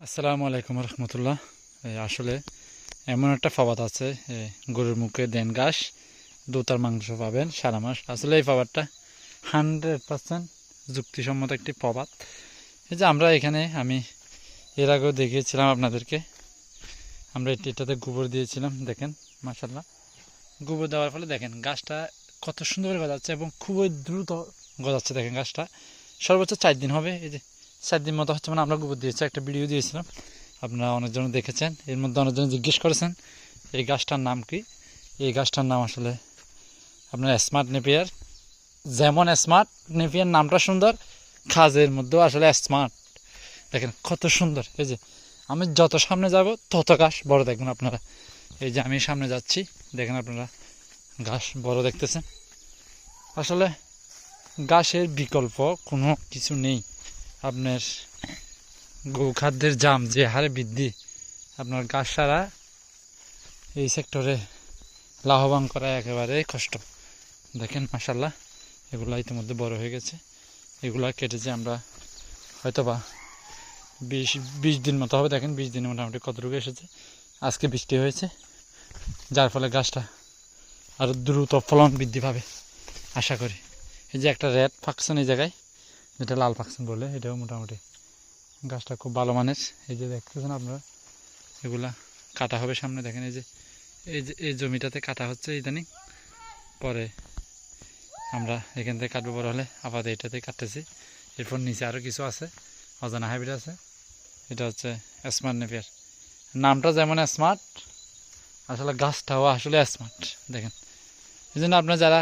আসসালামু আলাইকুম রহমতুল্লাহ। আসলে এমন একটা ফাবাদ আছে, গরুর মুখে দেন ঘাস, দুতার মাংস পাবেন সারা মাস। আসলে এই ফাবাদটা 100% যুক্তিসম্মত একটি প্রবাদ। এই যে আমরা এখানে আমি এর আগেও দেখিয়েছিলাম আপনাদেরকে, আমরা এটাতে গোবর দিয়েছিলাম। দেখেন মাশাল্লাহ, গোবর দেওয়ার ফলে দেখেন গাছটা কত সুন্দর করে গজাচ্ছে এবং খুবই দ্রুত গজাচ্ছে। দেখেন গাছটা সর্বোচ্চ 4 দিন হবে, এই যে 4 দিন মতো হচ্ছে, মানে আমরা গোবর দিয়েছি, একটা ভিডিও দিয়েছিলাম, আপনারা অনেকজন দেখেছেন। এর মধ্যে অনেকজন জিজ্ঞেস করেছেন এই গাছটার নাম কি। এই গাছটার নাম আসলে আপনার স্মার্ট নেপিয়ার। যেমন স্মার্ট নেপিয়ার নামটা সুন্দর, কাজের মধ্যেও আসলে স্মার্ট। দেখেন কত সুন্দর। এই যে আমি যত সামনে যাব তত গাছ বড় দেখবেন আপনারা। এই যে আমি সামনে যাচ্ছি, দেখেন আপনারা ঘাস বড় দেখতেছেন। আসলে ঘাসের বিকল্প কোনো কিছু নেই। আপনার গোখাদ্যের জাম যে হারে বৃদ্ধি, আপনার ঘাস ছাড়া এই সেক্টরে লাভবান করা একেবারে কষ্ট। দেখেন মাশাল্লাহ, এগুলা ইতিমধ্যে বড় হয়ে গেছে। এগুলা কেটেছে আমরা হয়তোবা 20 দিন মতো হবে। দেখেন 20 দিনে মোটামুটি কতটুকু এসেছে। আজকে বৃষ্টি হয়েছে, যার ফলে গাছটা আরও দ্রুত ফলন বৃদ্ধি পাবে আশা করি। এই যে একটা রেড ফাকশন এই জায়গায়, যেটা লাল ফাকশন বলে, এটাও মোটামুটি গাছটা খুব ভালো মানের। এই যে দেখতেছেন আপনারা, এগুলা কাটা হবে সামনে। দেখেন এই যে এই জমিটাতে কাটা হচ্ছে ইদানিং, পরে আমরা এখান থেকে কাটবো বড় হলে। আপাতত এটাতে কাটতেছি। এরপর নিচে আরও কিছু আছে, অজানা হাইব্রিড আছে। এটা হচ্ছে স্মার্ট নেপিয়ার। নামটা যেমন স্মার্ট, আসলে গাছটাও আসলে স্মার্ট। দেখেন এই জন্য আপনার যারা